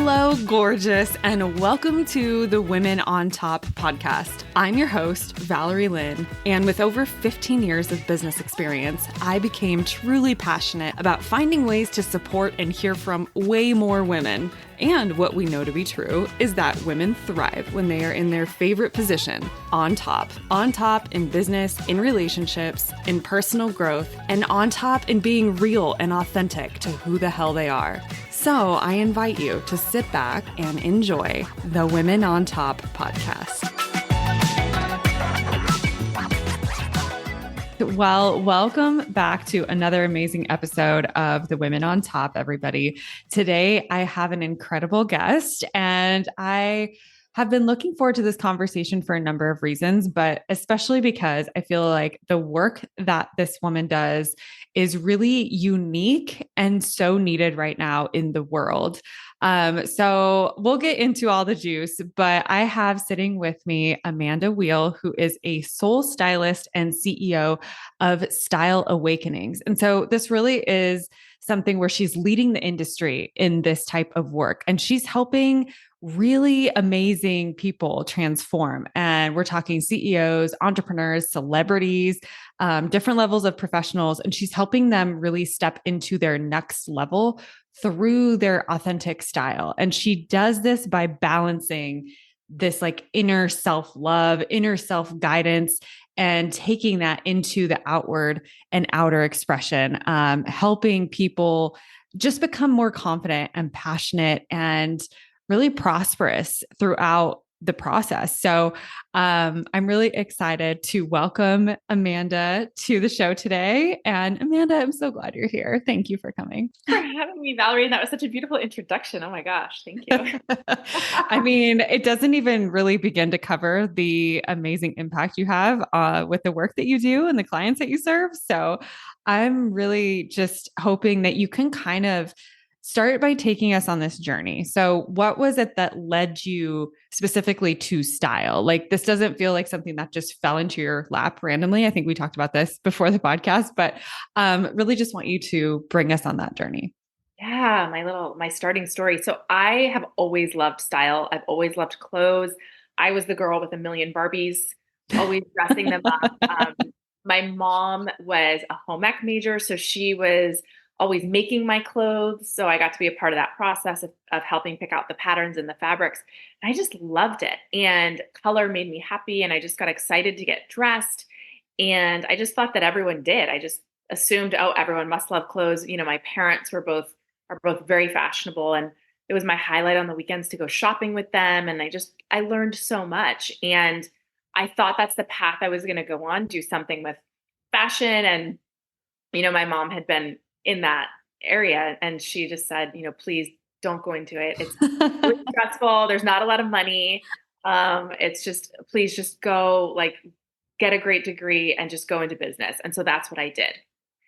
Hello, gorgeous, and welcome to the Women on Top podcast. I'm your host, Valerie Lynn, and with over 15 years of business experience, I became truly passionate about finding ways to support and hear from way more women. And what we know to be true is that women thrive when they are in their favorite position, on top in business, in relationships, in personal growth, and on top in being real and authentic to who the hell they are. So I invite you to sit back and enjoy the Women on Top podcast. Well, welcome back to another amazing episode of the Women on Top, everybody. Today, I have an incredible guest, and I have been looking forward to this conversation for a number of reasons, but especially because I feel like the work that this woman does is really unique and so needed right now in the world. So we'll get into all the juice, but I have sitting with me Amanda Weil, who is a soul stylist and CEO of Style Awakenings. And so this really is something where she's leading the industry in this type of work, and she's helping really amazing people transform. And we're talking CEOs, entrepreneurs, celebrities, different levels of professionals. And she's helping them really step into their next level through their authentic style. And she does this by balancing this like inner self-love, inner self-guidance, and taking that into the outward and outer expression, helping people just become more confident and passionate and really prosperous throughout the process. So I'm really excited to welcome Amanda to the show today. And Amanda, I'm so glad you're here. Thank you for coming. For having me, Valerie. That was such a beautiful introduction. Oh my gosh. Thank you. I mean, it doesn't even really begin to cover the amazing impact you have with the work that you do and the clients that you serve. So I'm really just hoping that you can kind of start by taking us on this journey. So what was it that led you specifically to style? Like, this doesn't feel like something that just fell into your lap randomly. I think we talked about this before the podcast, but really just want you to bring us on that journey. Yeah, my starting story. So I have always loved style. I've always loved clothes. I was the girl with a million Barbies, always dressing them up. My mom was a home ec major, so she was always making my clothes. So I got to be a part of that process of helping pick out the patterns and the fabrics. And I just loved it. And color made me happy. And I just got excited to get dressed. And I just thought that everyone did. I just assumed, oh, everyone must love clothes. You know, my parents are both very fashionable. And it was my highlight on the weekends to go shopping with them. And I learned so much. And I thought that's the path I was going to go on, do something with fashion. And, you know, my mom had been in that area. And she just said, you know, please don't go into it. It's really stressful. There's not a lot of money. It's just, please just go, like, get a great degree and just go into business. And so that's what I did.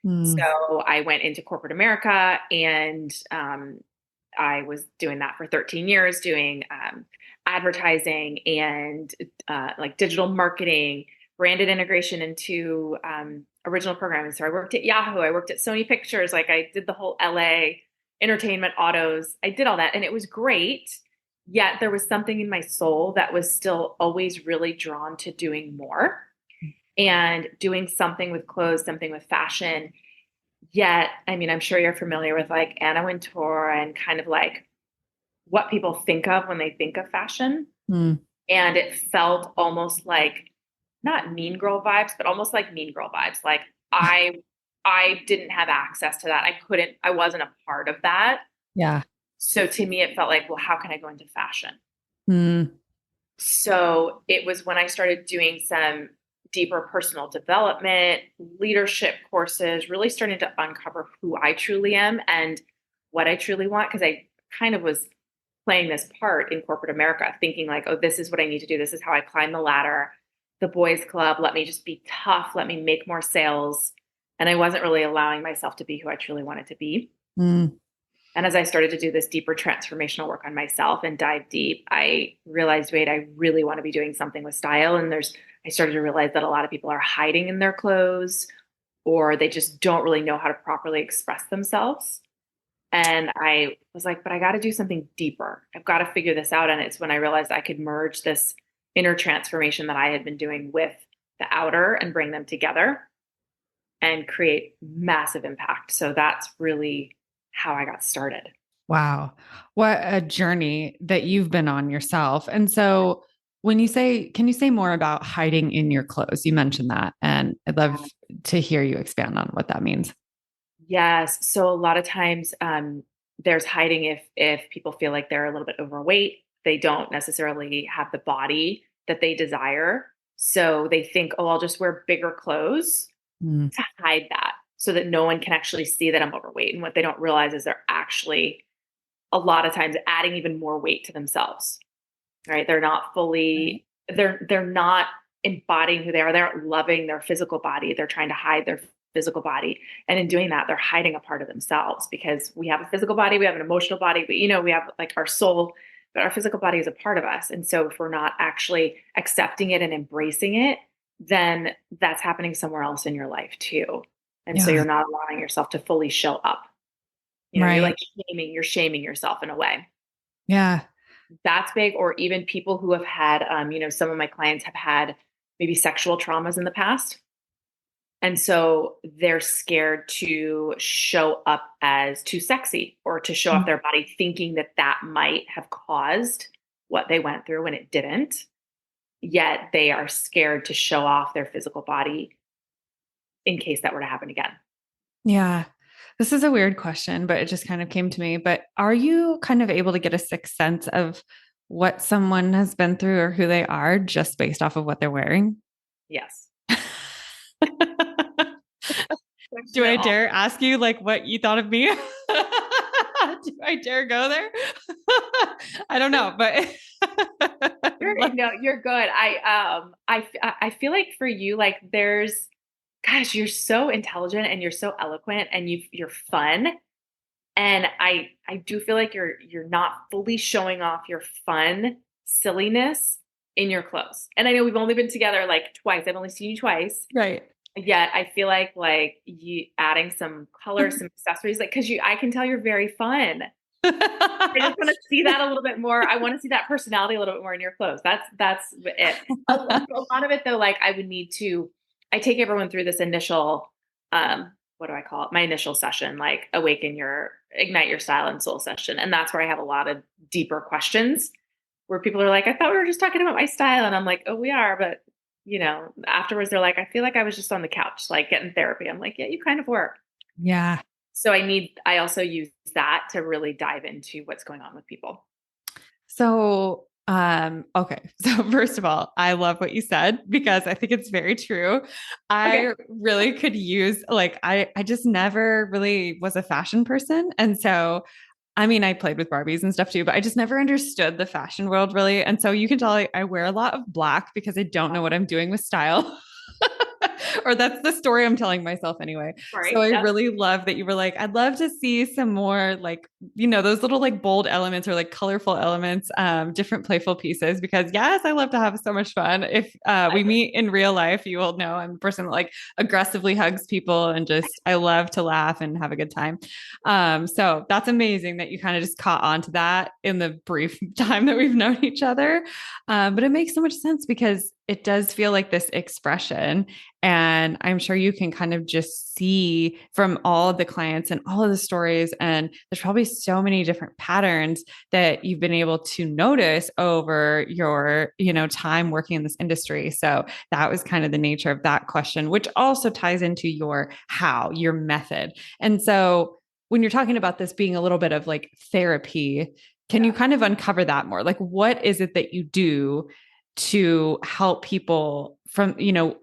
So I went into corporate America, and I was doing that for 13 years, doing advertising and like digital marketing, branded integration into original programming. So I worked at Yahoo. I worked at Sony Pictures. Like, I did the whole LA entertainment autos. I did all that, and it was great. Yet there was something in my soul that was still always really drawn to doing more and doing something with clothes, something with fashion. Yet, I mean, I'm sure you're familiar with like Anna Wintour and kind of like what people think of when they think of fashion. And it felt almost like not Mean Girl vibes, but almost like Mean Girl vibes. Like I didn't have access to that. I wasn't a part of that. Yeah. So to me, it felt like, well, how can I go into fashion? So it was when I started doing some deeper personal development, leadership courses, really starting to uncover who I truly am and what I truly want. Because I kind of was playing this part in corporate America, thinking like, oh, this is what I need to do. This is how I climb the ladder. The boys club, let me just be tough. Let me make more sales. And I wasn't really allowing myself to be who I truly wanted to be. And as I started to do this deeper transformational work on myself and dive deep, I realized, wait, I really want to be doing something with style. And I started to realize that a lot of people are hiding in their clothes, or they just don't really know how to properly express themselves. And I was like, but I got to do something deeper. I've got to figure this out. And it's when I realized I could merge this inner transformation that I had been doing with the outer and bring them together and create massive impact. So that's really how I got started. Wow. What a journey that you've been on yourself. And so when you say, can you say more about hiding in your clothes? You mentioned that, and I'd love to hear you expand on what that means. Yes. So a lot of times there's hiding if people feel like they're a little bit overweight, they don't necessarily have the body that they desire. So they think, oh, I'll just wear bigger clothes Mm. to hide that so that no one can actually see that I'm overweight. And what they don't realize is they're actually a lot of times adding even more weight to themselves. Right? They're not Right. fully they're not embodying who they are. They aren't loving their physical body. They're trying to hide their physical body. And in doing that, they're hiding a part of themselves because we have a physical body, we have an emotional body, but we have like our soul, but our physical body is a part of us. And so if we're not actually accepting it and embracing it, then that's happening somewhere else in your life too. And so Yeah. you're not allowing yourself to fully show up. You're like Right. you're shaming yourself in a way. Yeah. That's big. Or even people who have had, some of my clients have had maybe sexual traumas in the past. And so they're scared to show up as too sexy or to show off Mm. their body, thinking that that might have caused what they went through when it didn't. Yet they are scared to show off their physical body in case that were to happen again. Yeah. This is a weird question, but it just kind of came to me. But are you kind of able to get a sixth sense of what someone has been through or who they are just based off of what they're wearing? Yes. Do I dare ask you like what you thought of me? Do I dare go there? I don't know, but You're good. I feel like for you, like gosh, you're so intelligent and you're so eloquent and you're fun. And I do feel like you're not fully showing off your fun silliness in your clothes. And I know we've only been together like twice. I've only seen you twice. right. Yet I feel like you adding some color, some accessories, like because I can tell you're very fun. I just want to see that a little bit more. I want to see that personality a little bit more in your clothes. That's it. A lot of it though, like I take everyone through this initial, what do I call it? My initial session, like ignite your style and soul session. And that's where I have a lot of deeper questions where people are like, I thought we were just talking about my style. And I'm like, oh, we are. But afterwards they're like, I feel like I was just on the couch, like getting therapy. I'm like, yeah, you kind of were. Yeah. So I also use that to really dive into what's going on with people. So, okay. So first of all, I love what you said because I think it's very true. Okay. I really could use like I just never really was a fashion person. And so I mean, I played with Barbies and stuff too, but I just never understood the fashion world really. And so you can tell I wear a lot of black because I don't know what I'm doing with style. Or that's the story I'm telling myself anyway. So Sorry. I Yep. really love that you were like, I'd love to see some more like, those little like bold elements or like colorful elements, different playful pieces, because yes, I love to have so much fun. If we meet in real life, you will know I'm a person that like aggressively hugs people and just, I love to laugh and have a good time. So that's amazing that you kind of just caught on to that in the brief time that we've known each other. But it makes so much sense because it does feel like this expression. And I'm sure you can kind of just see from all of the clients and all of the stories. And there's probably so many different patterns that you've been able to notice over your, time working in this industry. So that was kind of the nature of that question, which also ties into your method. And so when you're talking about this being a little bit of like therapy, can you Yeah. kind of uncover that more? Like, what is it that you do to help people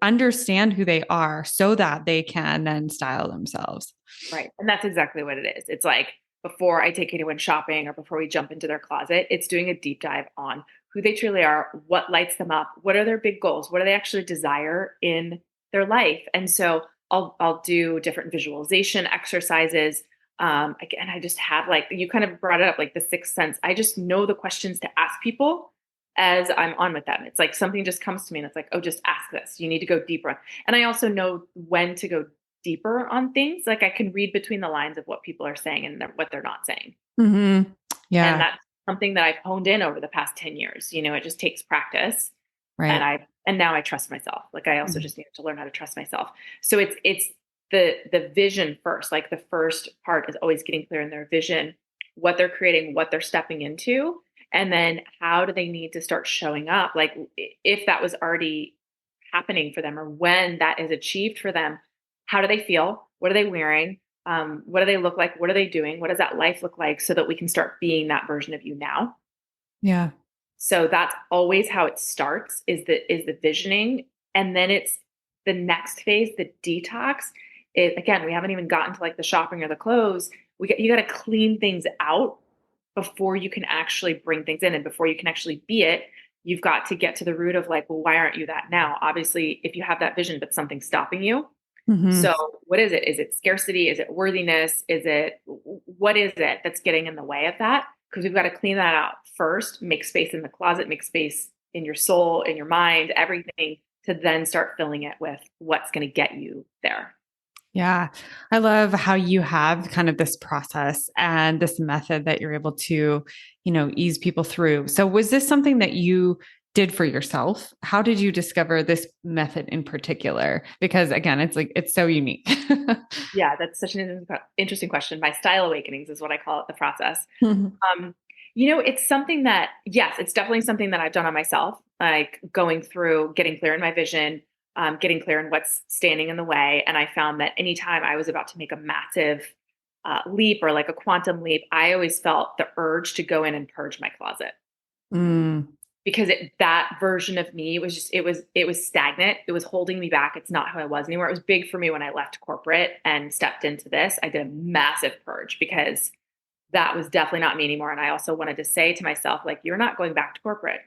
understand who they are so that they can then style themselves? Right. And that's exactly what it is. It's like before I take anyone shopping or before we jump into their closet, it's doing a deep dive on who they truly are, what lights them up, what are their big goals, what do they actually desire in their life. And so I'll do different visualization exercises. Again, I just have like you kind of brought it up, like the sixth sense. I just know the questions to ask people as I'm on with them. It's like something just comes to me and it's like, oh, just ask this. You need to go deeper. And I also know when to go deeper on things. Like I can read between the lines of what people are saying and what they're not saying. Mm-hmm. And Yeah. that's something that I've honed in over the past 10 years. It just takes practice. And Right. now I trust myself. Like I also Mhm. just needed to learn how to trust myself. So it's the vision first. Like the first part is always getting clear in their vision, what they're creating, what they're stepping into, and then how do they need to start showing up? Like if that was already happening for them or when that is achieved for them, how do they feel? What are they wearing? What do they look like? What are they doing? What does that life look like so that we can start being that version of you now? Yeah. So that's always how it starts is the visioning. And then it's the next phase, the detox. Again, we haven't even gotten to like the shopping or the clothes. You got to clean things out before you can actually bring things in and before you can actually be it. You've got to get to the root of like, well, why aren't you that now? Obviously, if you have that vision, but something's stopping you. Mm-hmm. So what is it? Is it scarcity? Is it worthiness? What is it that's getting in the way of that? Because we've got to clean that out first, make space in the closet, make space in your soul, in your mind, everything to then start filling it with what's going to get you there. Yeah. I love how you have kind of this process and this method that you're able to, ease people through. So was this something that you did for yourself? How did you discover this method in particular? Because again, it's so unique. Yeah, that's such an interesting question. My style awakenings is what I call it, the process. Mhm. Um, it's something that, yes, it's definitely something that I've done on myself, like going through, getting clear in my vision, getting clear in what's standing in the way. And I found that anytime I was about to make a massive leap or like a quantum leap, I always felt the urge to go in and purge my closet Mm, because that version of me was just it was stagnant. It was holding me back. It's not who I was anymore. It was big for me when I left corporate and stepped into this. I did a massive purge because that was definitely not me anymore. And I also wanted to say to myself, like, you're not going back to corporate.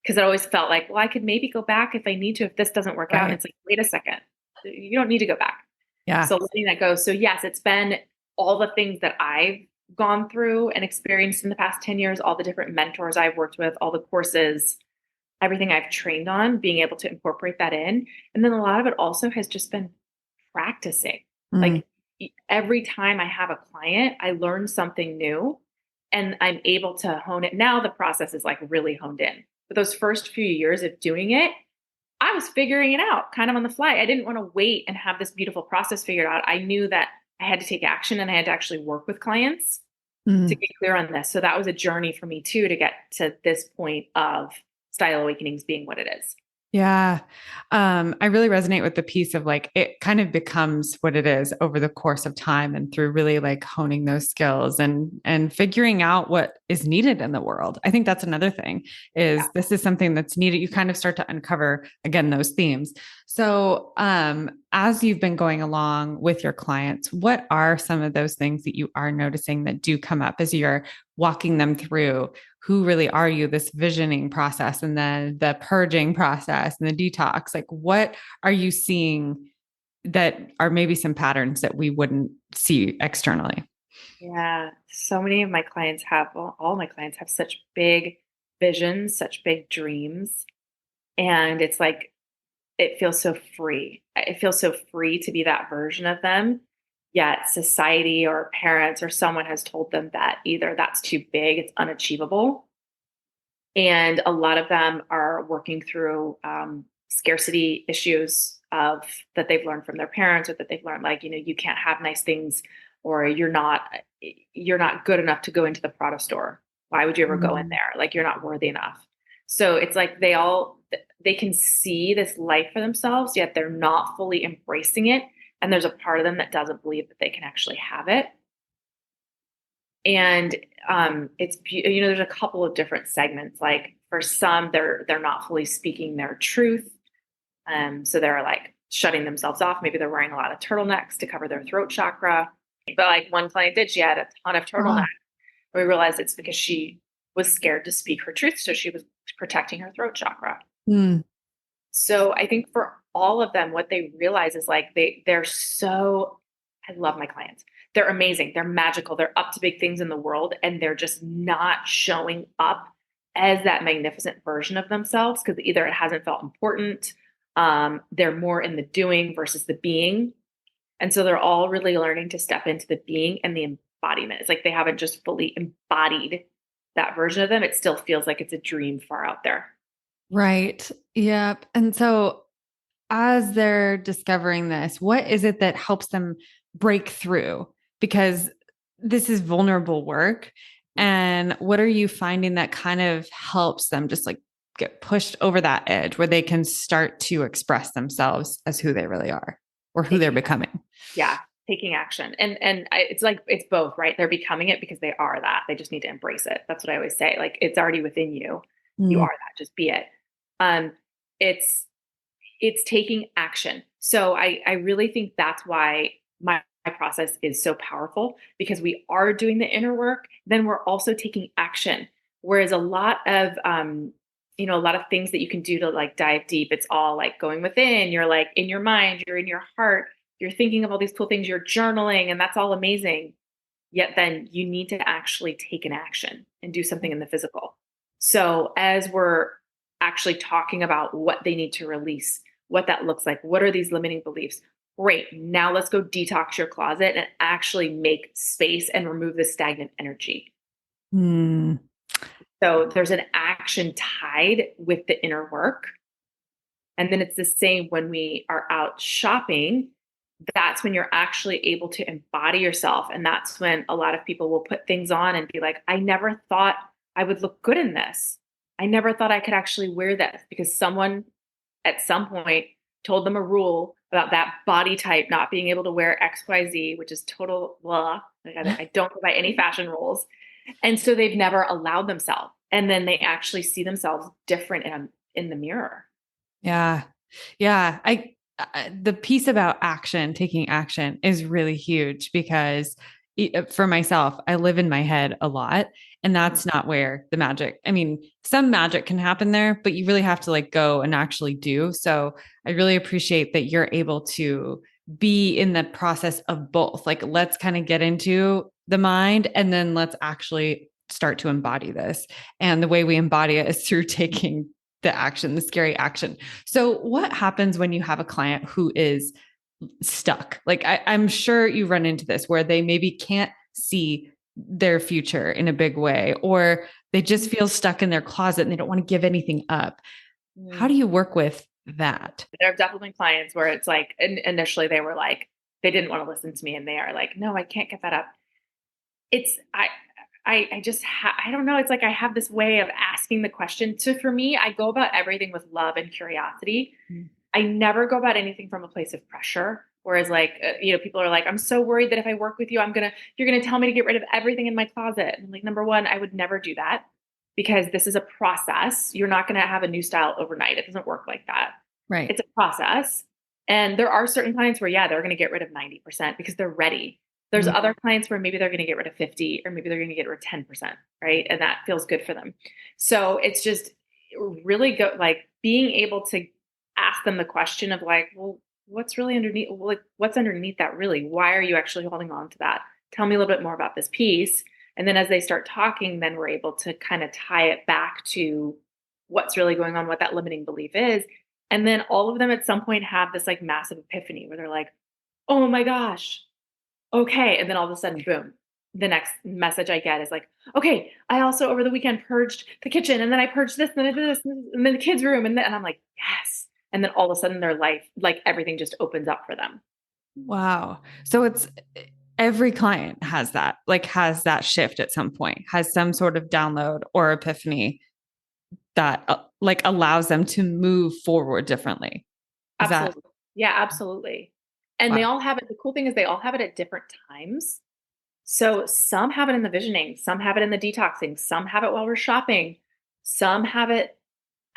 Because it always felt like, well, I could maybe go back if I need to, if this doesn't work out. And right. it's like, wait a second, you don't need to go back. Yeah. So letting that go. So yes, it's been all the things that I've gone through and experienced in the past 10 years, all the different mentors I've worked with, all the courses, everything I've trained on, being able to incorporate that in. And then a lot of it also has just been practicing. Mm, Like every time I have a client, I learn something new and I'm able to hone it. Now the process is like really honed in. But those first few years of doing it, I was figuring it out kind of on the fly. I didn't want to wait and have this beautiful process figured out. I knew that I had to take action and I had to actually work with clients to mm. get clear on this. So that was a journey for me too to get to this point of style awakenings being what it is. Yeah. I really resonate with the piece of like it kind of becomes what it is over the course of time and through really like honing those skills and figuring out what is needed in the world. I think that's another thing Yeah. is this is something that's needed. You kind of start to uncover again those themes. So as you've been going along with your clients, what are some of those things that you are noticing that do come up as you're walking them through who really are you, this visioning process and then the purging process and the detox? Like, what are you seeing that are maybe some patterns that we wouldn't see externally? Yeah. So many of my clients have, well, all my clients have such big visions, such big dreams. And it's like, it feels so free. It feels so free to be that version of them. Yet society or parents or someone has told them that either that's too big, it's unachievable. And a lot of them are working through scarcity issues of that they've learned from their parents or that they've learned like, you can't have nice things or you're not good enough to go into the Prada store. Why would you ever go in Mm, there? Like you're not worthy enough. So it's like they can see this life for themselves, yet they're not fully embracing it. And there's a part of them that doesn't believe that they can actually have it. And there's a couple of different segments. Like for some, they're not fully speaking their truth, so they're like shutting themselves off. Maybe they're wearing a lot of turtlenecks to cover their throat chakra. But like one client did, she had a ton of turtlenecks. wow. We realized it's because she was scared to speak her truth, so she was protecting her throat chakra. Mm, So I think for all of them, what they realize is like they're so. I love my clients. They're amazing. They're magical. They're up to big things in the world, and they're just not showing up as that magnificent version of themselves because either it hasn't felt important, they're more in the doing versus the being, And so they're all really learning to step into the being and the embodiment. It's like they haven't just fully embodied that version of them. It still feels like it's a dream far out there. Right. Yep. And so as they're discovering this, what is it that helps them break through? Because this is vulnerable work. And what are you finding that kind of helps them just like get pushed over that edge where they can start to express themselves as who they really are or who they're Taking, becoming? yeah, taking action. It's like it's both, right? They're becoming it because they are that. They just need to embrace it. That's what I always say. Like it's already within you. You Mm. are that. Just be it. Um, it's it's taking action. So I really think that's why my process is so powerful because we are doing the inner work, then we're also taking action. Whereas a lot of a lot of things that you can do to like dive deep, it's all like going within, you're like in your mind, you're in your heart, you're thinking of all these cool things, you're journaling, and that's all amazing. Yet then you need to actually take an action and do something in the physical. So as we're actually talking about what they need to release, what that looks like, what are these limiting beliefs? Great. Now let's go detox your closet and actually make space and remove the stagnant energy. Mm. So there's an action tied with the inner work. And then it's the same when we are out shopping. That's when you're actually able to embody yourself. And that's when a lot of people will put things on and be like, I never thought I would look good in this. I never thought I could actually wear this because someone at some point told them a rule about that body type not being able to wear XYZ, which is total blah. Like I don't go by any fashion rules. And so they've never allowed themselves. And then they actually see themselves different in the mirror. Yeah. Yeah. The piece about action, taking action is really huge because for myself, I live in my head a lot. And that's not where the magic, I mean, some magic can happen there, but you really have to like go and actually do. So I really appreciate that you're able to be in the process of both. Like, let's kind of get into the mind and then let's actually start to embody this. And the way we embody it is through taking the action, the scary action. So, what happens when you have a client who is stuck? Like, I'm sure you run into this where they maybe can't see their future in a big way, or they just feel stuck in their closet and they don't want to give anything up. How Mm. do you work with that? There have definitely been clients where it's like initially they were like, they didn't want to listen to me and they are like, no, I can't get that up. It's I just I don't know. It's like I have this way of asking the question. So for me, I go about everything with love and curiosity. Mm. I never go about anything from a place of pressure. Whereas like people are like, I'm so worried that if I work with you, you're gonna tell me to get rid of everything in my closet. And I'm like, number one, I would never do that because this is a process. You're not gonna have a new style overnight. It doesn't work like that. Right. It's a process. And there are certain clients where, yeah, they're going to get rid of 90% because they're ready. There's Mm. other clients where maybe they're going to get rid of 50 or maybe they're going to get rid of 10%, right? And that feels good for them. So it's just really go like being able to ask them the question of like, well, what's really underneath? Like, what's underneath that really? Why are you actually holding on to that? Tell me a little bit more about this piece. And then as they start talking, then we're able to kind of tie it back to what's really going on, what that limiting belief is. And then all of them at some point have this like massive epiphany where they're like, oh my gosh, okay. And then all of a sudden, boom, the next message I get is like, okay, I also over the weekend purged the kitchen and then I purged this and then I did this and then the kids' room. And I'm like, yes. And then all of a sudden their life, like everything just opens up for them. Wow. So it's every client has that, like has that shift at some point, has some sort of download or epiphany that like allows them to move forward differently. Is that Absolutely. Yeah, absolutely. And they wow? all have it. The cool thing is they all have it at different times. So some have it in the visioning, some have it in the detoxing, some have it while we're shopping, some have it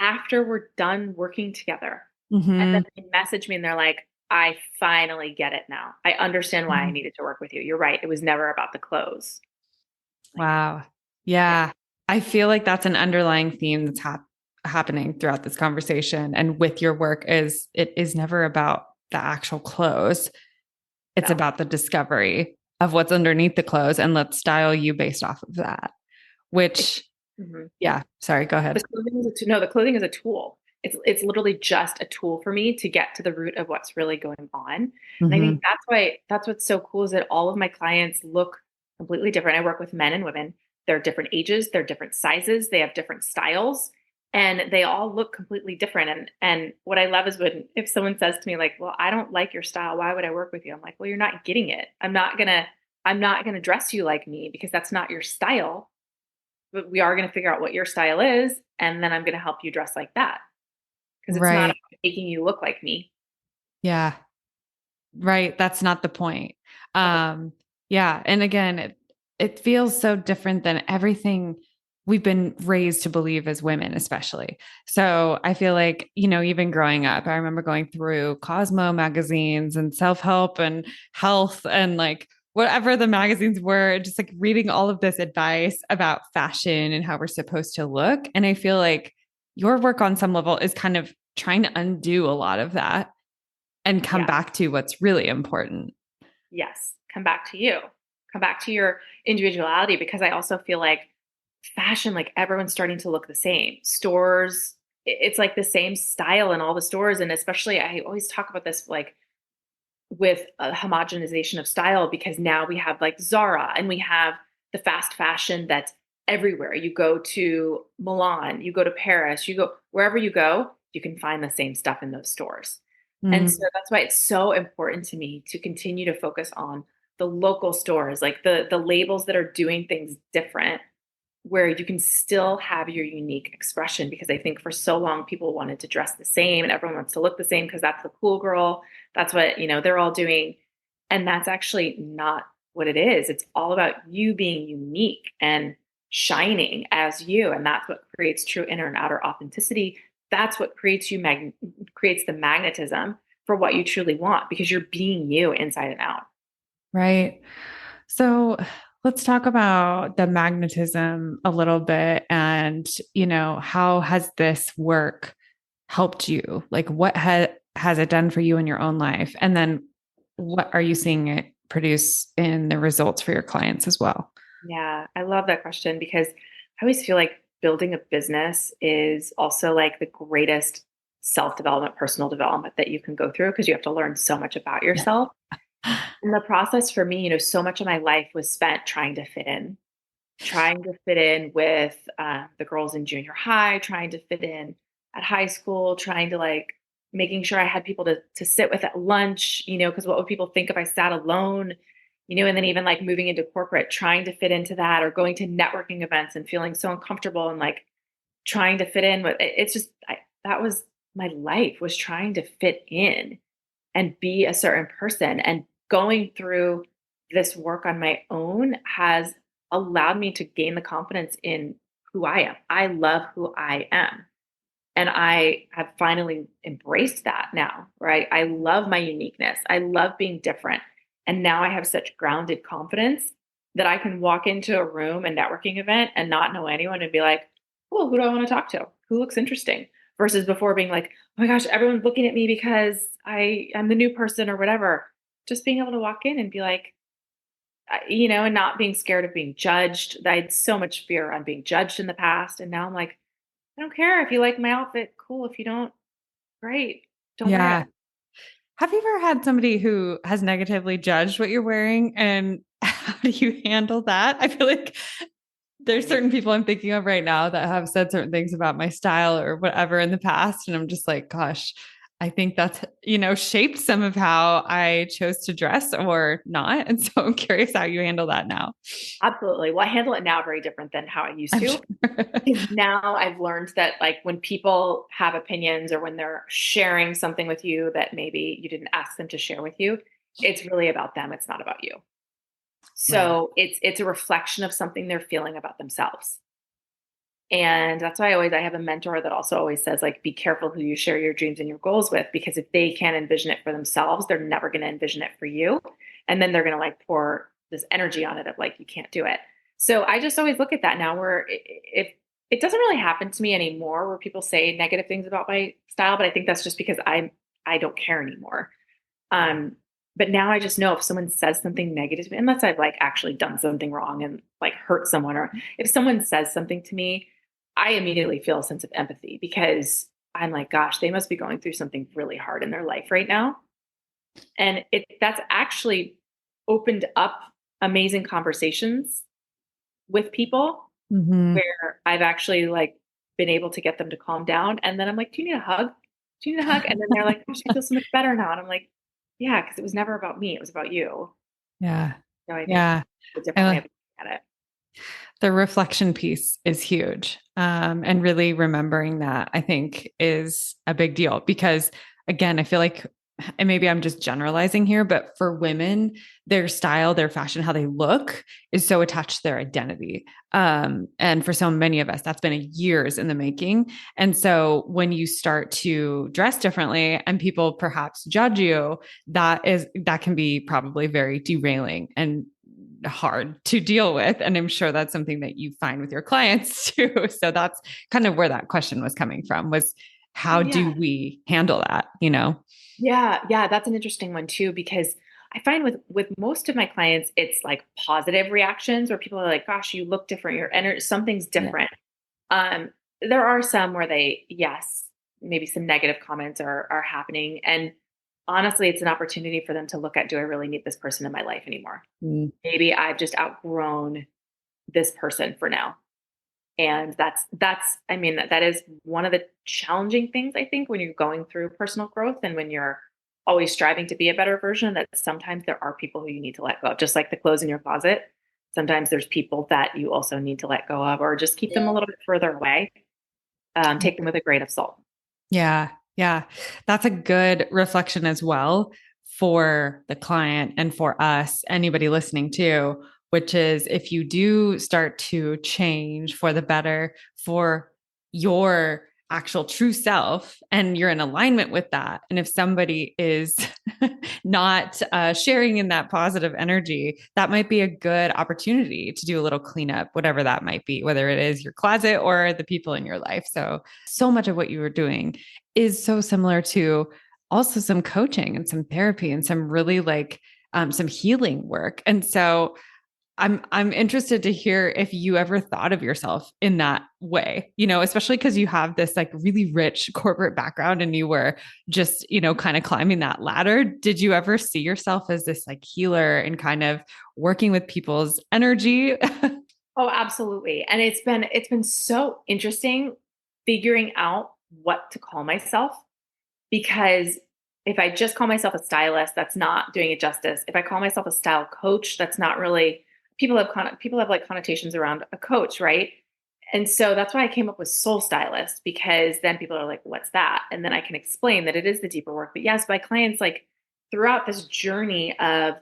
after we're done working together. And then Mm-hmm. they message me and they're like, I finally get it now. I understand why I Mm-hmm. needed to work with you. You're right. It was never about the clothes. Like, Wow. yeah, Yeah. I feel like that's an underlying theme that's happening throughout this conversation. And with your work is it is never about the actual clothes. It's no. about the discovery of what's underneath the clothes and let's style you based off of that. It, Which, mhm. yeah, sorry, go The ahead. clothing is a no, the clothing is a tool. It's literally just a tool for me to get to the root of what's really going on. And I think Hmm. that's what's so cool is that all of my clients look completely different. I work with men and women. They're different ages, they're different sizes, they have different styles, and they all look completely different. And what I love is when if someone says to me like, "Well, I don't like your style. Why would I work with you?" I'm like, "Well, you're not getting it. I'm not gonna dress you like me because that's not your style. But we are gonna figure out what your style is, and then I'm gonna help you dress like that because it's not Right. about making you look like me." Yeah. Right. That's not the point. But Yeah. And again, it feels so different than everything we've been raised to believe as women, especially. So I feel like, even growing up, I remember going through Cosmo magazines and self help and health and like whatever the magazines were, just like reading all of this advice about fashion and how we're supposed to look. And I feel like your work on some level is kind of trying to undo a lot of that and come yeah, back to what's really important. yes, come back to you. Come back to your individuality because I also feel like fashion, like everyone's starting to look the same. Stores, it's like the same style in all the stores. And especially, I always talk about this like with a homogenization of style because now we have like Zara and we have the fast fashion that's everywhere. You go to Milan, you go to Paris, you go wherever you go, you can find the same stuff in those stores. And so Mm, that's why it's so important to me to continue to focus on the local stores, like the labels that are doing things different where you can still have your unique expression because I think for so long people wanted to dress the same and everyone wants to look the same because that's the cool girl. That's what, they're all doing. And that's actually not what it is. It's all about you being unique and shining as you. And that's what creates true inner and outer authenticity. That's what creates the magnetism for what you truly want because you're being you inside and out. right. So let's talk about the magnetism a little bit and, how has this work helped you? Like what has it done for you in your own life? And then what are you seeing it produce in the results for your clients as well? Yeah, I love that question because I always feel like building a business is also like the greatest self development, personal development that you can go through because you have to learn so much about yourself. And the process for me, so much of my life was spent trying to fit in with the girls in junior high, trying to fit in at high school, trying to like making sure I had people to sit with at lunch, because what would people think if I sat alone, and then even like moving into corporate, trying to fit into that or going to networking events and feeling so uncomfortable and like trying to fit in with it's just that was my life was trying to fit in and be a certain person. And going through this work on my own has allowed me to gain the confidence in who I am. I love who I am. And I have finally embraced that now, right? I love my uniqueness. I love being different. And now I have such grounded confidence that I can walk into a room, a networking event, and not know anyone and be like, oh, who do I want to talk to? Who looks interesting? Versus before being like, oh my gosh, everyone's looking at me because I'm the new person or whatever. Just being able to walk in and be like, and not being scared of being judged. I had so much fear on being judged in the past. And now I'm like, I don't care if you like my outfit, cool. If you don't, great. Don't wear it. Yeah. Have you ever had somebody who has negatively judged what you're wearing and how do you handle that? I feel like I there's mean, certain people I'm thinking of right now that have said certain things about my style or whatever in the past. And I'm just like, gosh, I think that's, shaped some of how I chose to dress or not. And so I'm curious how you handle that now. absolutely. Well, I handle it now very different than how I used I'm sure. to. Because now I've learned that like when people have opinions or when they're sharing something with you that maybe you didn't ask them to share with you, it's really about them. It's not about you. Right. So it's a reflection of something they're feeling about themselves. And that's why I have a mentor that also always says like be careful who you share your dreams and your goals with because if they can't envision it for themselves, they're never going to envision it for you. And then they're going to like pour this energy on it of like you can't do it. So I just always look at that now where if it doesn't really happen to me anymore where people say negative things about my style, but I think that's just because I don't care anymore. Um, but now I just know if someone says something negative to me, unless I've like actually done something wrong and like hurt someone, or if someone says something to me, I immediately feel a sense of empathy because I'm like, gosh, they must be going through something really hard in their life right now. And that's actually opened up amazing conversations with people Hmm. where I've actually like been able to get them to calm down. And then I'm like, do you need a hug? Do you need a hug? And then they're like, gosh, I feel so much better now. And I'm like, yeah, because it was never about me. It was about you. Yeah. So I think Yeah. a different way I of looking at it. The reflection piece is huge. And really remembering that, I think, is a big deal because, again, I feel like, and maybe I'm just generalizing here, but for women, their style, their fashion, how they look is so attached to their identity. And for so many of us, that's been years in the making. And so when you start to dress differently and people perhaps judge you, that can be probably very derailing and hard to deal with. And I'm sure that's something that you find with your clients too. So that's kind of where that question was coming from, was Oh how yeah. do we handle that, you know? Yeah, yeah, that's an interesting one too, because I find with most of my clients, it's like positive reactions where people are like, gosh, you look different, your energy, something's Yeah. different. Um, there are some where yes, maybe some negative comments are happening. And honestly, it's an opportunity for them to look at, do I really need this person in my life anymore? Mm. Maybe I've just outgrown this person for now. And I mean, that is one of the challenging things, I think, when you're going through personal growth and when you're always striving to be a better version, that sometimes there are people who you need to let go of, just like the clothes in your closet. Sometimes there's people that you also need to let go of, or just keep them a little bit further away. Take them with a grain of salt. Yeah. Yeah. That's a good reflection as well for the client and for us, anybody listening too, which is if you do start to change for the better for your actual true self and you're in alignment with that. And if somebody is not sharing in that positive energy, that might be a good opportunity to do a little cleanup, whatever that might be, whether it is your closet or the people in your life. So much of what you were doing is so similar to also some coaching and some therapy and some really like some healing work. And so I'm interested to hear if you ever thought of yourself in that way, you know, especially because you have this like really rich corporate background and you were just, you know, kind of climbing that ladder. Did you ever see yourself as this like healer and kind of working with people's energy? Oh, absolutely. And it's been so interesting figuring out what to call myself, because if I just call myself a stylist, that's not doing it justice. If I call myself a style coach, that's not really, people have like connotations around a coach, right? And so that's why I came up with soul stylist, because then people are like, what's that? And then I can explain that it is the deeper work. But yes, my clients, like throughout this journey of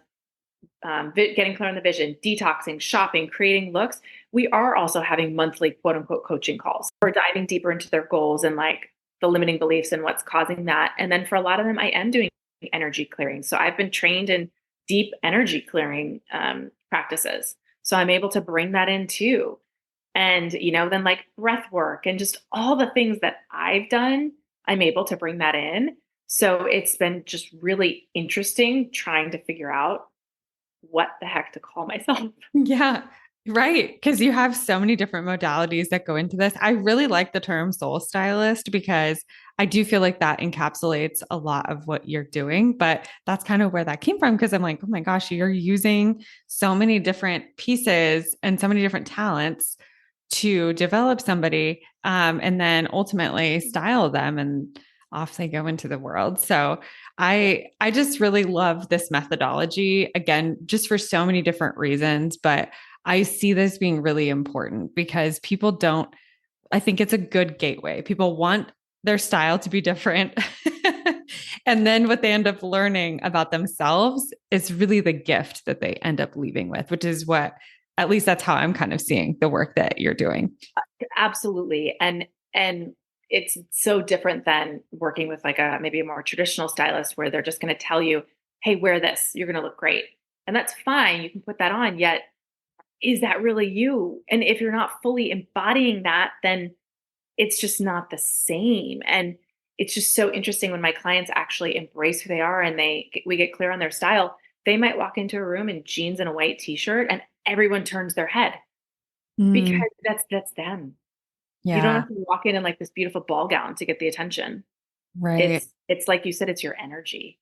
getting clear on the vision, detoxing, shopping, creating looks, we are also having monthly quote unquote coaching calls. We're diving deeper into their goals and like the limiting beliefs and what's causing that. And then for a lot of them, I am doing energy clearing. So I've been trained in deep energy clearing practices. So I'm able to bring that in too. And, then like breath work and just all the things that I've done, I'm able to bring that in. So it's been just really interesting trying to figure out what the heck to call myself. Yeah, right. Because you have so many different modalities that go into this. I really like the term soul stylist because I do feel like that encapsulates a lot of what you're doing. But that's kind of where that came from because I'm like, oh my gosh, you're using so many different pieces and so many different talents to develop somebody and then ultimately style them and off they go into the world. So I just really love this methodology again, just for so many different reasons. But I see this being really important because people don't, I think it's a good gateway. People want their style to be different. And then what they end up learning about themselves is really the gift that they end up leaving with, which is what, at least that's how I'm kind of seeing the work that you're doing. Absolutely. And it's so different than working with like a maybe a more traditional stylist where they're just going to tell you, "Hey, wear this. You're going to look great." And that's fine. You can put that on, yet is that really you? And if you're not fully embodying that, then it's just not the same. And it's just so interesting when my clients actually embrace who they are and we get clear on their style. They might walk into a room in jeans and a white t-shirt and everyone turns their head Mm, because that's them. You don't have Yeah. to walk in like this beautiful ball gown to get the attention. Right. It's like you said, it's your energy.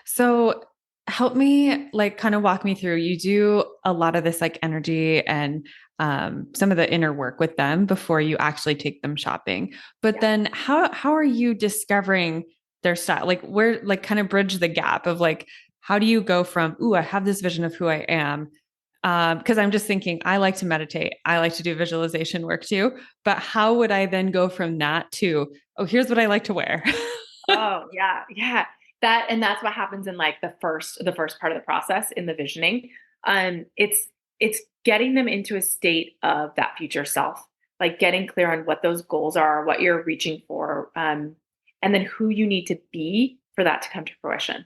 So help me like kind of walk me through. You do a lot of this like energy and some of the inner work with them before you actually take them shopping. But Yeah. then how are you discovering their style? Like where like kind of bridge the gap of like how do you go from, ooh, I have this vision of who I am. Because I'm just thinking, I like to meditate. I like to do visualization work too. But how would I then go from that to, oh, here's what I like to wear? Oh, yeah. Yeah. That's what happens in like the first part of the process in the visioning. It's getting them into a state of that future self, like getting clear on what those goals are, what you're reaching for, and then who you need to be for that to come to fruition.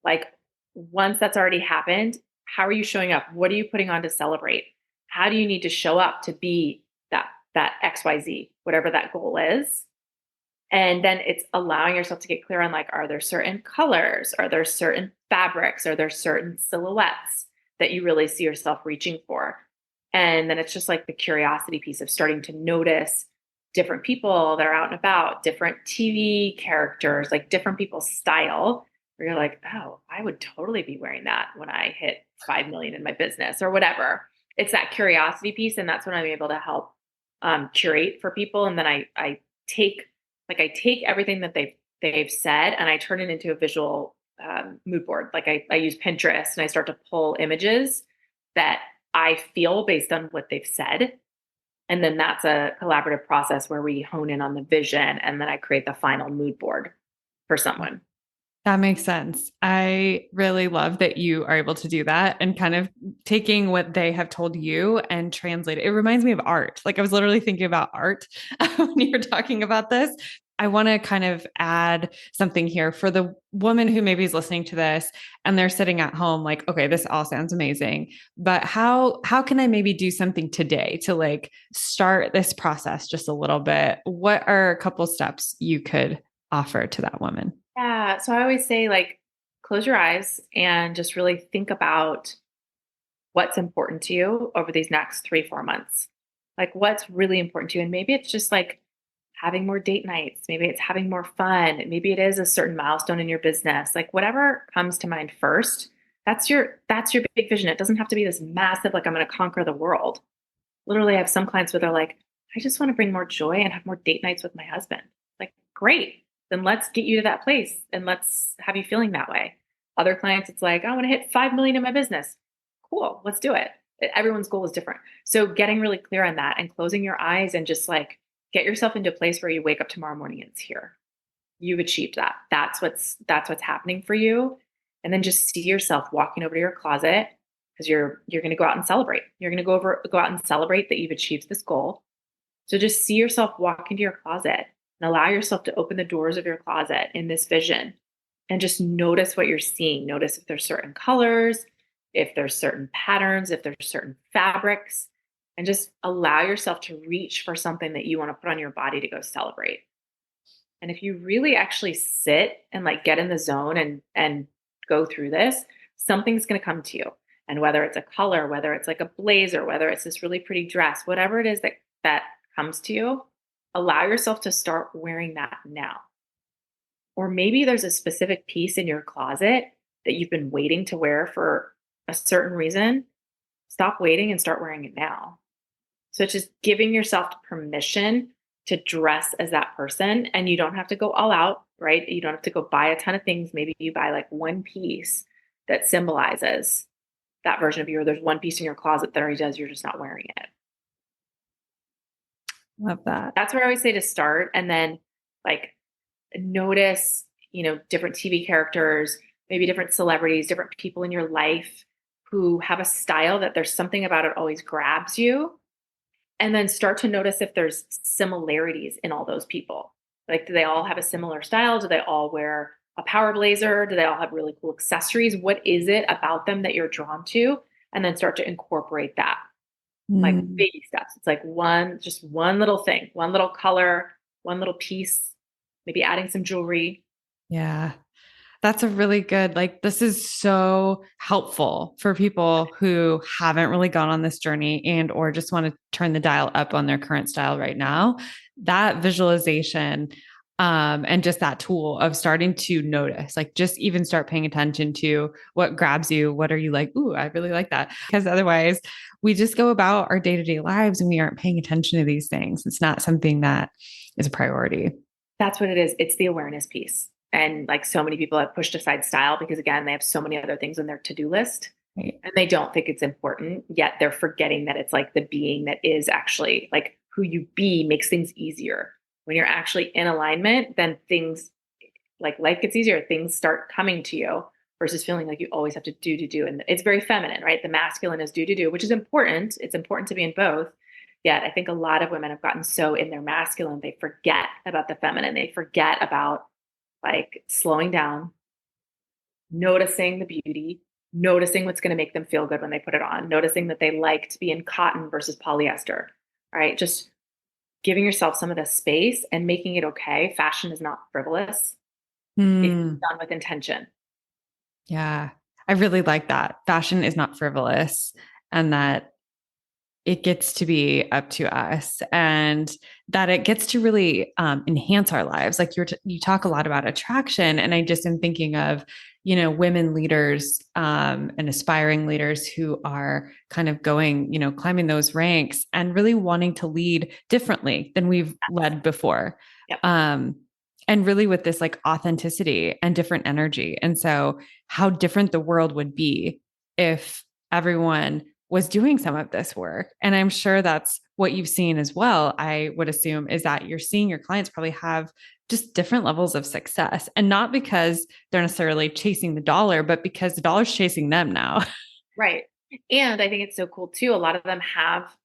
Like once that's already happened, how are you showing up? What are you putting on to celebrate? How do you need to show up to be that XYZ, whatever that goal is? And then it's allowing yourself to get clear on like, are there certain colors? Are there certain fabrics? Are there certain silhouettes that you really see yourself reaching for? And then it's just like the curiosity piece of starting to notice different people that are out and about, different TV characters, like different people's style, where you're like, oh, I would totally be wearing that when I hit 5 million in my business or whatever. It's that curiosity piece. And that's when I'm able to help curate for people. And then I take I take everything that they've said and I turn it into a visual mood board. Like I use Pinterest and I start to pull images that I feel based on what they've said. And then that's a collaborative process where we hone in on the vision and then I create the final mood board for someone. That makes sense. I really love that you are able to do that and kind of taking what they have told you and translate it. It reminds me of art. Like I was literally thinking about art when you were talking about this. I want to kind of add something here for the woman who maybe is listening to this and they're sitting at home like, okay, this all sounds amazing, but how can I maybe do something today to like start this process just a little bit? What are a couple steps you could offer to that woman? Yeah. So I always say, like, close your eyes and just really think about what's important to you over these next 3, 4 months. Like, what's really important to you. And maybe it's just like having more date nights. Maybe it's having more fun. Maybe it is a certain milestone in your business. Like, whatever comes to mind first, that's your big vision. It doesn't have to be this massive, like, I'm going to conquer the world. Literally, I have some clients where they're like, I just want to bring more joy and have more date nights with my husband. Like, great. Then let's get you to that place and let's have you feeling that way. Other clients, it's like, I want to hit 5 million in my business. Cool. Let's do it. Everyone's goal is different. So getting really clear on that and closing your eyes and just like get yourself into a place where you wake up tomorrow morning and it's here. You've achieved that. That's what's happening for you. And then just see yourself walking over to your closet because you're going to go out and celebrate. You're going to go out and celebrate that you've achieved this goal. So just see yourself walk into your closet and allow yourself to open the doors of your closet in this vision and just notice what you're seeing. Notice if there's certain colors, if there's certain patterns, if there's certain fabrics, and just allow yourself to reach for something that you want to put on your body to go celebrate. And if you really actually sit and like get in the zone and go through this, something's going to come to you. And whether it's a color, whether it's like a blazer, whether it's this really pretty dress, whatever it is that comes to you, allow yourself to start wearing that now. Or maybe there's a specific piece in your closet that you've been waiting to wear for a certain reason. Stop waiting and start wearing it now. So it's just giving yourself permission to dress as that person. And you don't have to go all out, right? You don't have to go buy a ton of things. Maybe you buy like one piece that symbolizes that version of you, or there's one piece in your closet that already does, you're just not wearing it. Love that. That's where I always say to start. And then like notice, different TV characters, maybe different celebrities, different people in your life who have a style that there's something about it always grabs you. And then start to notice if there's similarities in all those people. Like, do they all have a similar style? Do they all wear a power blazer? Do they all have really cool accessories? What is it about them that you're drawn to? And then start to incorporate that, like Mm, baby steps. It's like just one little thing, one little color, one little piece, maybe adding some jewelry. yeah. That's a really good, like, this is so helpful for people who haven't really gone on this journey and or just want to turn the dial up on their current style right now. That visualization and just that tool of starting to notice, like just even start paying attention to what grabs you. What are you like? Ooh, I really like that. Because otherwise we just go about our day-to-day lives and we aren't paying attention to these things. It's not something that is a priority. That's what it is. It's the awareness piece. And like so many people have pushed aside style because again, they have so many other things on their to-do list Right. and they don't think it's important, yet they're forgetting that it's like the being that is actually like who you be makes things easier. When you're actually in alignment, then things like life gets easier. Things start coming to you versus feeling like you always have to do. And it's very feminine, right? The masculine is do, which is important. It's important to be in both. Yet I think a lot of women have gotten so in their masculine, they forget about the feminine. They forget about like slowing down, noticing the beauty, noticing what's going to make them feel good when they put it on, noticing that they like to be in cotton versus polyester, right? Just giving yourself some of the space and making it okay. Fashion is not frivolous if Hmm. it's done with intention. Yeah. I really like that. Fashion is not frivolous and that it gets to be up to us and that it gets to really enhance our lives. Like you talk a lot about attraction. And I just am thinking of, women leaders and aspiring leaders who are kind of going, climbing those ranks and really wanting to lead differently than we've led before. Yep. Um, and really with this like authenticity and different energy. And so, how different the world would be if everyone was doing some of this work. And I'm sure that's what you've seen as well. I would assume is that you're seeing your clients probably have just different levels of success and not because they're necessarily chasing the dollar, but because the dollar's chasing them now. Right. And I think it's so cool too. A lot of them have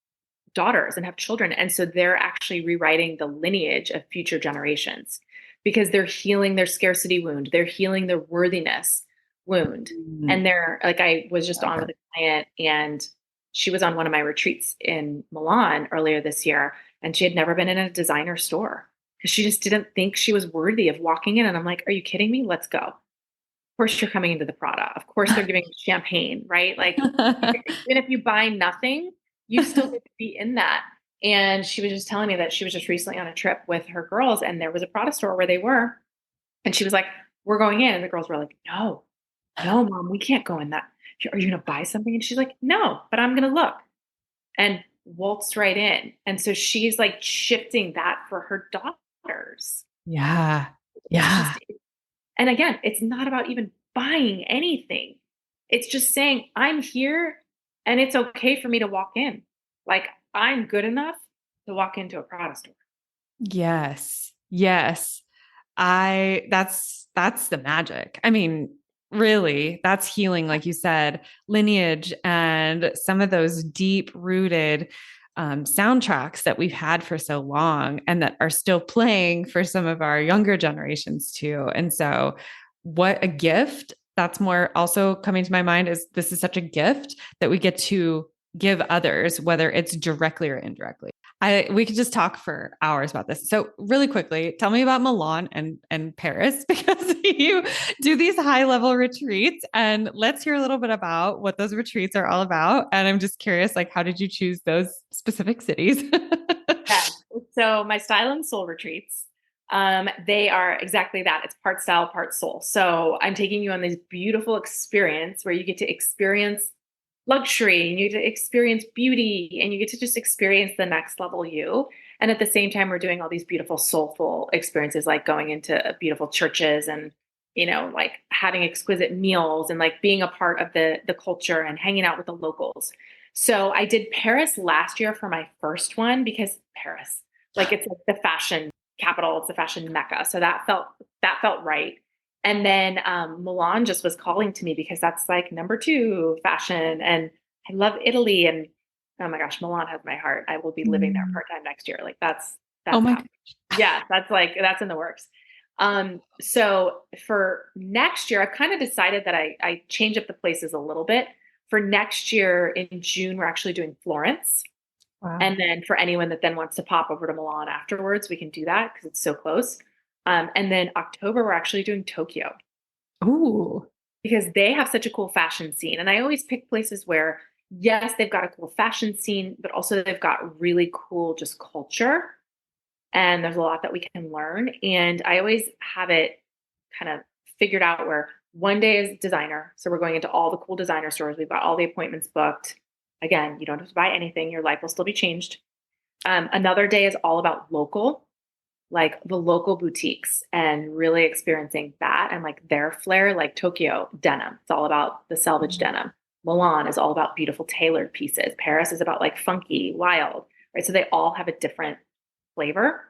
daughters and have children. And so they're actually rewriting the lineage of future generations because they're healing their scarcity wound, they're healing their worthiness wound. And they're like, I was just on with a client and she was on one of my retreats in Milan earlier this year, and she had never been in a designer store because she just didn't think she was worthy of walking in. And I'm like, are you kidding me? Let's go. Of course, you're coming into the Prada. Of course, they're giving you champagne, right? Like, even if you buy nothing, you still get to be in that. And she was just telling me that she was just recently on a trip with her girls, and there was a Prada store where they were. And she was like, we're going in. And the girls were like, no, no, mom, we can't go in that. Are you going to buy something? And she's like, no, but I'm going to look, and waltzed right in. And so she's like shifting that for her daughters. Yeah. It's Yeah. just, and again, it's not about even buying anything. It's just saying, I'm here and it's okay for me to walk in. Like, I'm good enough to walk into a Prada store. Yes. Yes. That's the magic. I mean, really, that's healing, like you said, lineage and some of those deep rooted soundtracks that we've had for so long and that are still playing for some of our younger generations too. And so, what a gift. That's more also coming to my mind is this is such a gift that we get to give others, whether it's directly or indirectly. We could just talk for hours about this. So really quickly, tell me about Milan and Paris because you do these high level retreats, and let's hear a little bit about what those retreats are all about. And I'm just curious, like, how did you choose those specific cities? Yeah. So my Style and Soul retreats, they are exactly that. It's part style, part soul. So I'm taking you on this beautiful experience where you get to experience luxury and you get to experience beauty and you get to just experience the next level you. And at the same time, we're doing all these beautiful soulful experiences, like going into beautiful churches and, like having exquisite meals and like being a part of the culture and hanging out with the locals. So I did Paris last year for my first one because Paris, like it's like the fashion capital, it's the fashion mecca. So that felt right. And then Milan just was calling to me because that's like number two fashion. And I love Italy. And oh my gosh, Milan has my heart. I will be living there part time next year. Like Oh that's my happening. Yeah, that's in the works. So for next year, I've kind of decided that I change up the places a little bit. For next year in June, we're actually doing Florence. wow. And then for anyone that then wants to pop over to Milan afterwards, we can do that because it's so close. And then October, we're actually doing Tokyo. Ooh. because they have such a cool fashion scene. And I always pick places where, yes, they've got a cool fashion scene, but also they've got really cool just culture. And there's a lot that we can learn. And I always have it kind of figured out where one day is designer. So we're going into all the cool designer stores. We've got all the appointments booked. Again, you don't have to buy anything. Your life will still be changed. Another day is all about local, like the local boutiques and really experiencing that and like their flair, like Tokyo denim. It's all about the selvage denim. Milan is all about beautiful tailored pieces. Paris is about like funky, wild, right? So they all have a different flavor.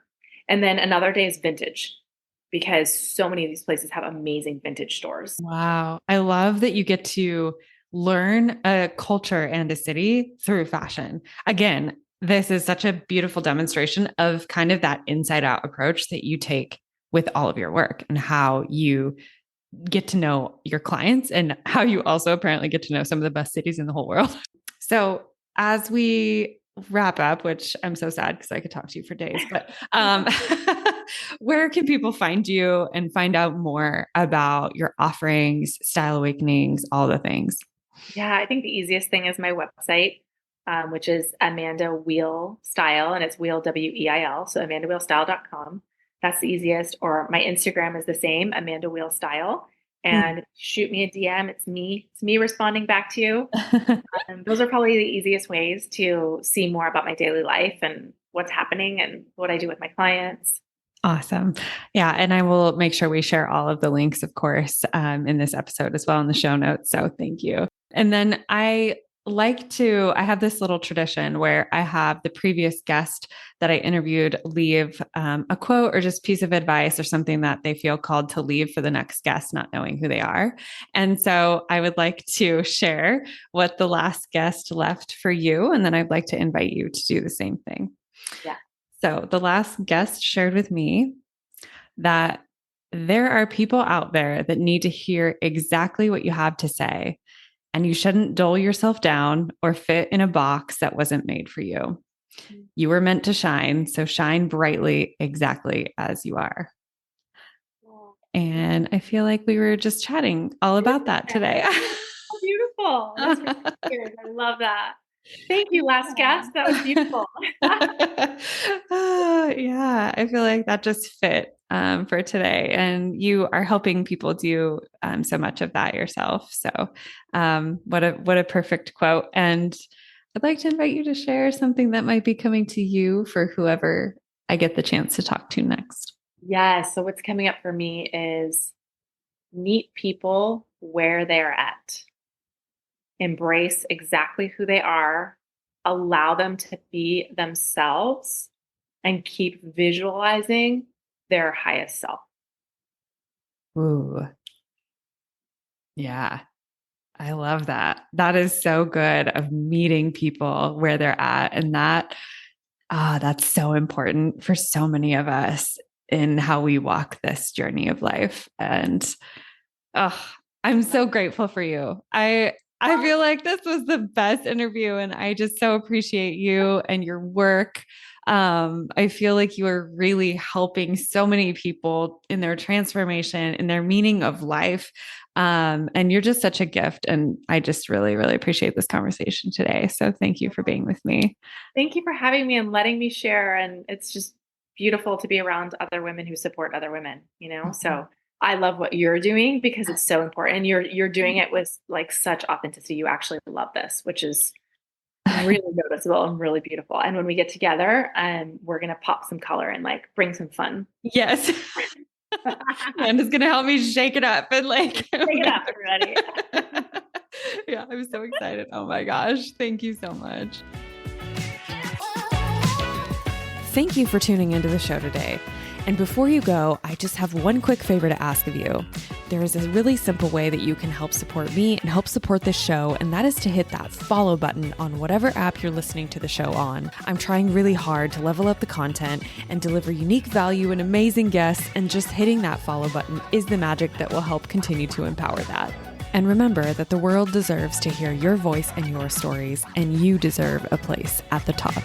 And then another day is vintage because so many of these places have amazing vintage stores. Wow. I love that you get to learn a culture and a city through fashion. Again, this is such a beautiful demonstration of kind of that inside out approach that you take with all of your work and how you get to know your clients and how you also apparently get to know some of the best cities in the whole world. So as we wrap up, which I'm so sad because I could talk to you for days, but where can people find you and find out more about your offerings, Style Awakenings, all the things? Yeah, I think the easiest thing is my website, which is Amanda Weil Style, and it's Weil, Weil. So amandaweilstyle.com. That's the easiest. Or my Instagram is the same, Amanda Weil Style. And shoot me a DM. It's me. It's me responding back to you. Those are probably the easiest ways to see more about my daily life and what's happening and what I do with my clients. Awesome. Yeah. And I will make sure we share all of the links, of course, in this episode as well in the show notes. So thank you. And then I have this little tradition where I have the previous guest that I interviewed leave a quote or just piece of advice or something that they feel called to leave for the next guest, not knowing who they are. And so I would like to share what the last guest left for you. And then I'd like to invite you to do the same thing. Yeah. So the last guest shared with me that there are people out there that need to hear exactly what you have to say, and you shouldn't dull yourself down or fit in a box that wasn't made for you. You were meant to shine, so shine brightly exactly as you are. And I feel like we were just chatting all about that today. Beautiful. That's really I love that. Thank you, last guest. That was beautiful. Yeah, I feel like that just fit for today. And you are helping people do so much of that yourself. So what a perfect quote. And I'd like to invite you to share something that might be coming to you for whoever I get the chance to talk to next. Yeah. So what's coming up for me is meet people where they're at. Embrace exactly who they are, allow them to be themselves, and keep visualizing their highest self. Ooh. Yeah. I love that. That is so good of meeting people where they're at. And that's so important for so many of us in how we walk this journey of life. And I'm so grateful for you. I feel like this was the best interview and I just so appreciate you and your work. I feel like you are really helping so many people in their transformation, in their meaning of life. And you're just such a gift. And I just really, really appreciate this conversation today. So thank you for being with me. Thank you for having me and letting me share. And it's just beautiful to be around other women who support other women, So I love what you're doing because it's so important. And you're doing it with like such authenticity. You actually love this, which is really noticeable and really beautiful. And when we get together, we're gonna pop some color and like bring some fun. Yes. And it's gonna help me shake it up and like shake it up, everybody. Yeah, I'm so excited. Oh my gosh. Thank you so much. Thank you for tuning into the show today. And before you go, I just have one quick favor to ask of you. There is a really simple way that you can help support me and help support this show, and that is to hit that follow button on whatever app you're listening to the show on. I'm trying really hard to level up the content and deliver unique value and amazing guests, and just hitting that follow button is the magic that will help continue to empower that. And remember that the world deserves to hear your voice and your stories, and you deserve a place at the top.